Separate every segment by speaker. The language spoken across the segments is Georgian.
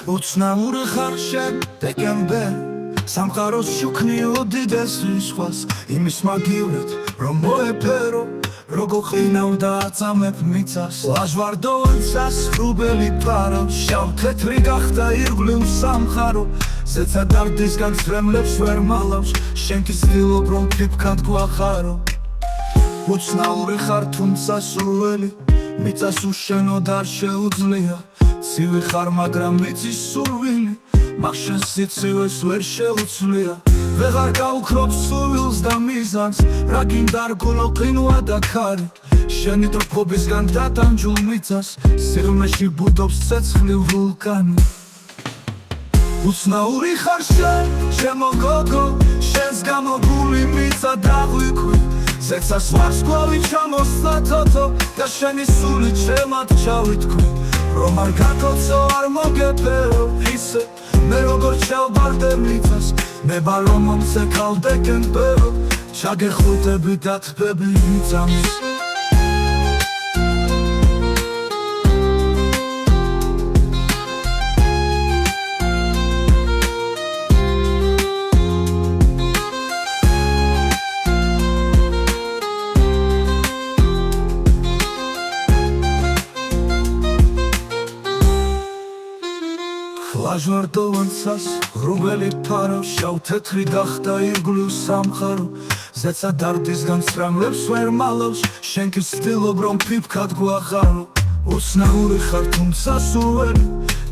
Speaker 1: უცნაური ხარ შენ დეკემბერ სამყაროს შუქნიო დიდეს რისხვას იმის მაგივრად რომ მოეფერო როგორ ხინავ და აწამებ მიწას ლაჟვარდოვანცას რუბელი პარავ შავ თეთრი გახდა ირგვლივ სამხარო ზეცა დარდისგან ცრემლებს ვერ მალავს შენ კი ცდილობ რომ ფიფქად გვახარო უცნაური ხარ თუმცა სურველი მიწას უშენოდ არ შეუძლია ცივი ხარ მაგრამ მიწის სურვილი მაგ შენ სიცივეს ვერ შეუცვლია ვეღარ გაუქრობ სურვილს და მიზანს რა გინდა რგოლო ყინვა და ქარი შენი ტრფობისგან დატანჯულ მიწას სიღრმეში ბუდობს ცეცხლივ ვულკანი უცნაური ხარ შენ ჩემო გოგო შენს გამო გული მიწა დაღვიქვი ზეცას ვარსკვლავი ჩამოსვლა თოთო და შენი სული ჩემად ჩავიტქვი რომ არ გაკოცო არ მოგეფერო ისე მე როგორ ჩავბარდე მიწას ნება რომ მომცე ქალდეკემბერო ჩაგეხუტები და თბები მიწამს ლაჟვარდოვანცას რუბელი პარავ შავ თეთრი გახდა ირგვლივ სამხარო ზეცა დარდისგან ცრემლებს ვერ მალავს შენ კი ცდილობ რომ ფიფქად გვახარო უცნაური ხარ თუმცა სურველი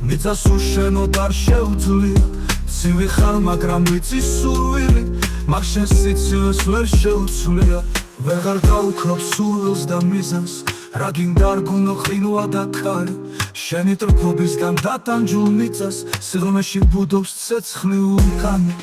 Speaker 1: მიწას უშენოდ არ შეუძლია ცივი ხარ მაგრამ მიწის სურვილი მაგ შენ სიცივეს ვერ შეუცვლია ვეღარ გაუქრობ სურვილს და მიზანს რა გინდა რგოლო ყინვა და ქარი შენი ტრფობისგან დატანჯულ მიწას სიღრმეში ბუდობს ცეცხლი ვულკანი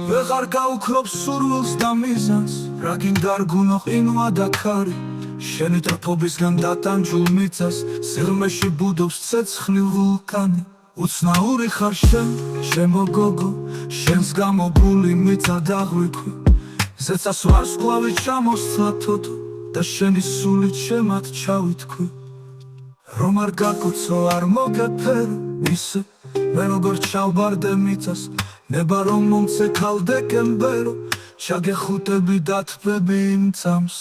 Speaker 1: ვეღარ გაუქრობ სურვილს და მიზანს რა გინდა რგოლო ყინვა და ქარი შენი ტრფობისგან დატანჯულ მიწას სიღრმეში ბუდობს ცეცხლი ვულკანი უცნაური ხარ შენ ჩემო გოგო შენს გამო გული მიწა დაღვიქვი ზეცას ვარსკვლავი ჩამოსვლა თოთო და შენი სული ჩემად ჩავიტქვი რომ არ გაკოცო არ მოგეფერო ისე მე როგორ ჩავბარდე მიწას ნება რომ მომცე ქალდეკემბერო ჩაგეხუტები და თბები მიწამს